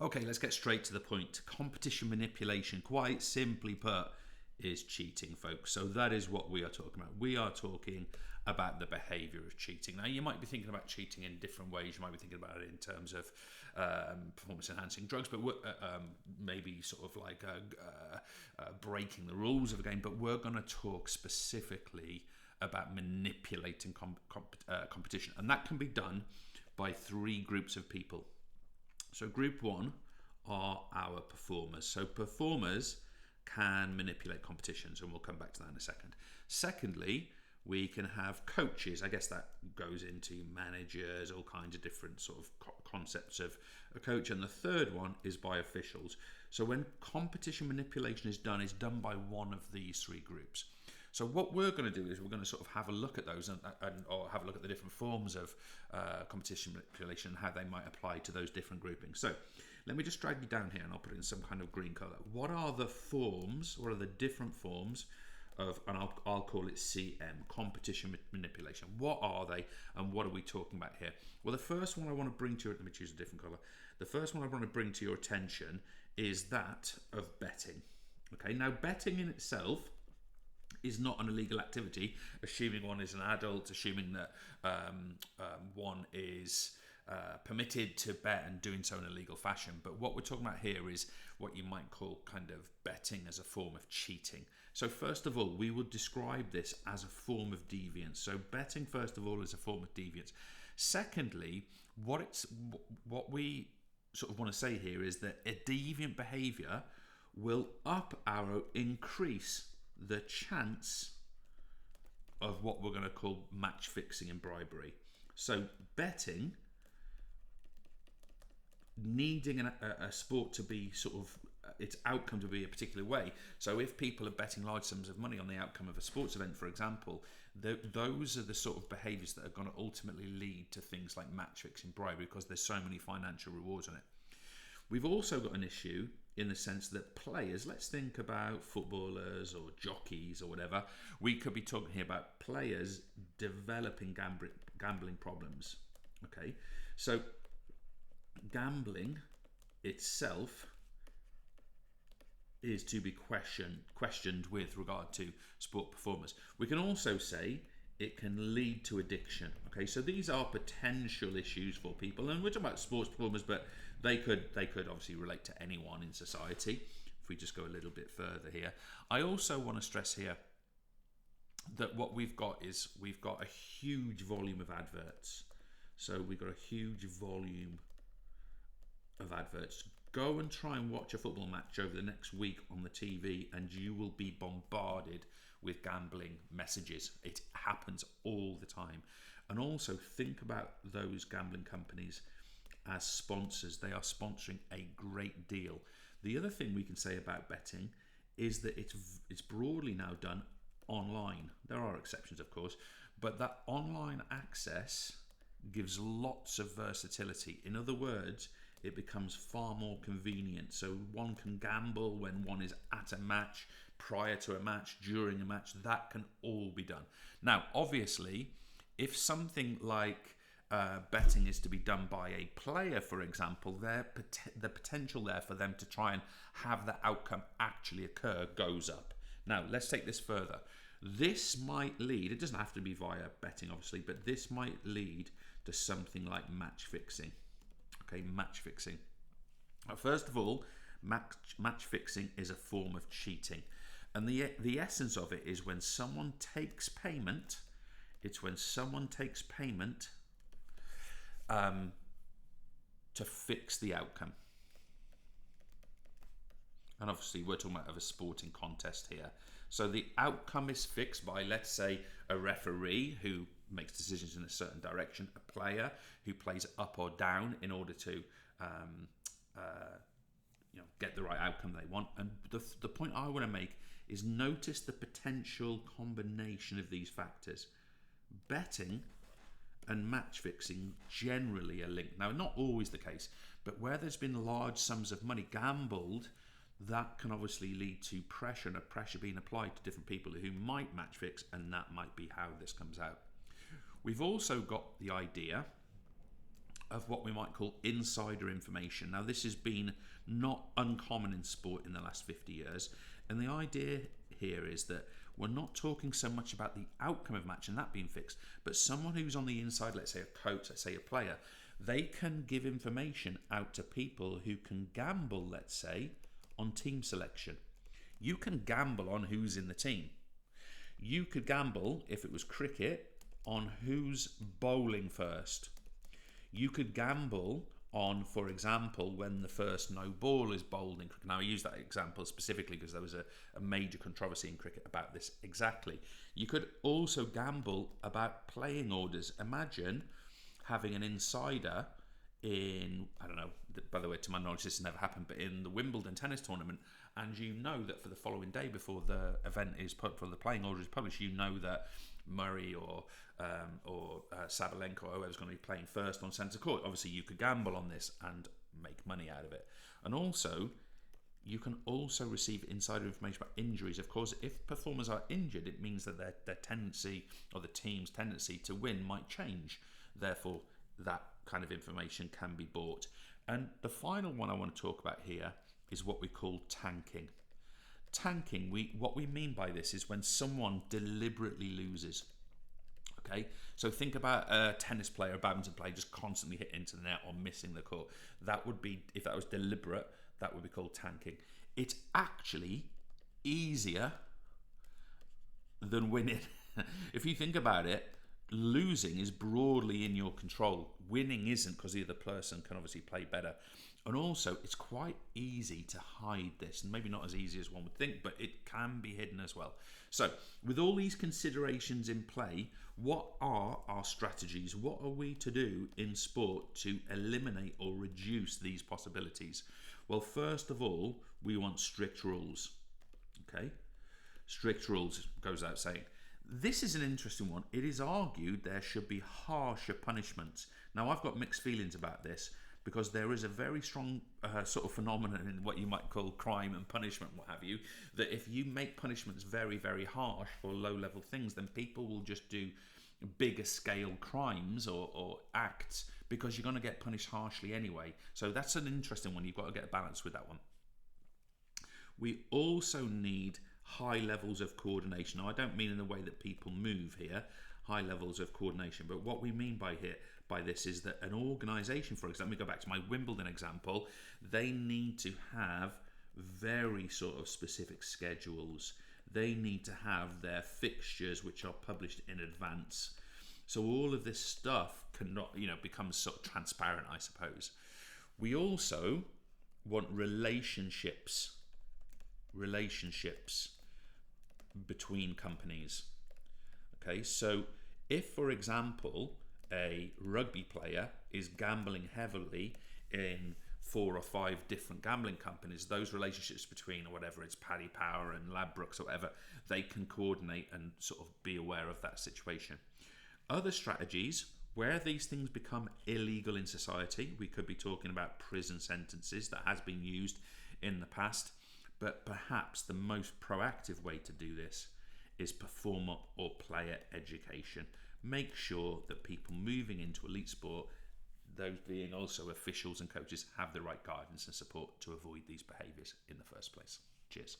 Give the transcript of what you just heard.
Okay, let's get straight to the point. Competition manipulation, quite simply put, is cheating, folks. So that is what we are talking about. We are talking about the behavior of cheating. Now, you might be thinking about cheating in different ways. You might be thinking about it in terms of performance enhancing drugs, but maybe sort of like breaking the rules of a game. But we're going to talk specifically about manipulating competition. And that can be done by three groups of people. So group one are our performers. So performers can manipulate competitions, and we'll come back to that in a second. Secondly, we can have coaches. I guess that goes into managers, all kinds of different sort of concepts of a coach. And the third one is by officials. So when competition manipulation is done, it's done by one of these three groups. So what we're going to do is we're going to sort of have a look at those or have a look at the different forms of competition manipulation and how they might apply to those different groupings. So let me just drag you down here and I'll put it in some kind of green color. What are the forms? What are the different forms of, and I'll call it CM, competition manipulation. What are they and what are we talking about here? Well, the first one I want to bring to you, let me choose a different color. The first one I want to bring to your attention is that of betting. Okay, now betting in itself is not an illegal activity, assuming one is an adult, assuming that one is permitted to bet and doing so in a legal fashion. But what we're talking about here is what you might call kind of betting as a form of cheating. So first of all, we would describe this as a form of deviance. So betting, first of all, is a form of deviance. Secondly, what we sort of want to say here is that a deviant behavior will increase the chance of what we're going to call match fixing and bribery. So betting, needing a sport to be sort of its outcome to be a particular way. So if people are betting large sums of money on the outcome of a sports event, for example, those are the sort of behaviours that are going to ultimately lead to things like match fixing, bribery, because there's so many financial rewards on it. We've also got an issue in the sense that players, let's think about footballers or jockeys or whatever, we could be talking here about players developing gambling problems. Okay, so gambling itself is to be questioned with regard to sport performers. We can also say it can lead to addiction. Okay, so these are potential issues for people, and we're talking about sports performers, but they could obviously relate to anyone in society. If we just go a little bit further here, I also want to stress here that what we've got a huge volume of adverts. So we've got a huge volume of adverts. Go and try and watch a football match over the next week on the TV and you will be bombarded with gambling messages. It happens all the time. And also think about those gambling companies as sponsors. They are sponsoring a great deal. The other thing we can say about betting is that it's broadly now done online. There are exceptions, of course, but that online access gives lots of versatility. In other words, it becomes far more convenient. So one can gamble when one is at a match, prior to a match, during a match. That can all be done. Now, obviously, if something like betting is to be done by a player, for example, the potential there for them to try and have that outcome actually occur goes up. Now, let's take this further. This might lead, it doesn't have to be via betting, obviously, but this might lead to something like match fixing. Okay, match fixing. First of all, match fixing is a form of cheating. And the essence of it is when someone takes payment, it's when someone takes payment to fix the outcome. And obviously we're talking about of a sporting contest here. So the outcome is fixed by, let's say, a referee who makes decisions in a certain direction, a player who plays up or down in order to get the right outcome they want. And the point I want to make is notice the potential combination of these factors. Betting and match fixing generally are linked. Now, not always the case, but where there's been large sums of money gambled, that can obviously lead to pressure, and a pressure being applied to different people who might match fix, and that might be how this comes out. We've also got the idea of what we might call insider information. Now, this has been not uncommon in sport in the last 50 years, and the idea here is that we're not talking so much about the outcome of a match and that being fixed, but someone who's on the inside, let's say a coach, let's say a player, they can give information out to people who can gamble, let's say, on team selection. You can gamble on who's in the team. You could gamble, if it was cricket, on who's bowling first. You could gamble on, for example, when the first no ball is bowled in cricket. Now, I use that example specifically because there was a major controversy in cricket about this exactly. You could also gamble about playing orders. Imagine having an insider in, I don't know, by the way, to my knowledge, this has never happened, but in the Wimbledon tennis tournament, and you know that for the following day before the event is put, for the playing order is published, you know that Murray or Sabalenka or whoever's going to be playing first on centre court. Obviously, you could gamble on this and make money out of it. And also, you can also receive insider information about injuries. Of course, if performers are injured, it means that their tendency, or the team's tendency to win, might change. Therefore, that kind of information can be bought. And the final one I want to talk about here is what we call tanking. Tanking, what we mean by this is when someone deliberately loses. Okay, so think about a tennis player, a badminton player just constantly hitting into the net or missing the court. That would be, if that was deliberate, that would be called tanking. It's actually easier than winning. If you think about it, losing is broadly in your control. Winning isn't, because the other person can obviously play better. And also, it's quite easy to hide this, and maybe not as easy as one would think, but it can be hidden as well. So, with all these considerations in play, what are our strategies? What are we to do in sport to eliminate or reduce these possibilities? Well, first of all, we want strict rules. Okay? Strict rules goes without saying. This is an interesting one. It is argued there should be harsher punishments. Now, I've got mixed feelings about this, because there is a very strong sort of phenomenon in what you might call crime and punishment, what have you, that if you make punishments very, very harsh for low-level things, then people will just do bigger scale crimes or acts, because you're going to get punished harshly anyway. So that's an interesting one. You've got to get a balance with that one. We also need high levels of coordination. Now, I don't mean in the way that people move here, high levels of coordination, but what we mean by this is that an organisation, for example, let me go back to my Wimbledon example, they need to have very sort of specific schedules. They need to have their fixtures, which are published in advance. So all of this stuff cannot, becomes sort of transparent, I suppose. We also want relationships between companies. Okay, so if, for example, a rugby player is gambling heavily in 4 or 5 different gambling companies, those relationships between, or whatever, it's Paddy Power and Ladbrokes or whatever, they can coordinate and sort of be aware of that situation. Other strategies, where these things become illegal in society, we could be talking about prison sentences. That has been used in the past, but perhaps the most proactive way to do this is performer or player education. Make sure that people moving into elite sport, those being also officials and coaches, have the right guidance and support to avoid these behaviours in the first place. Cheers.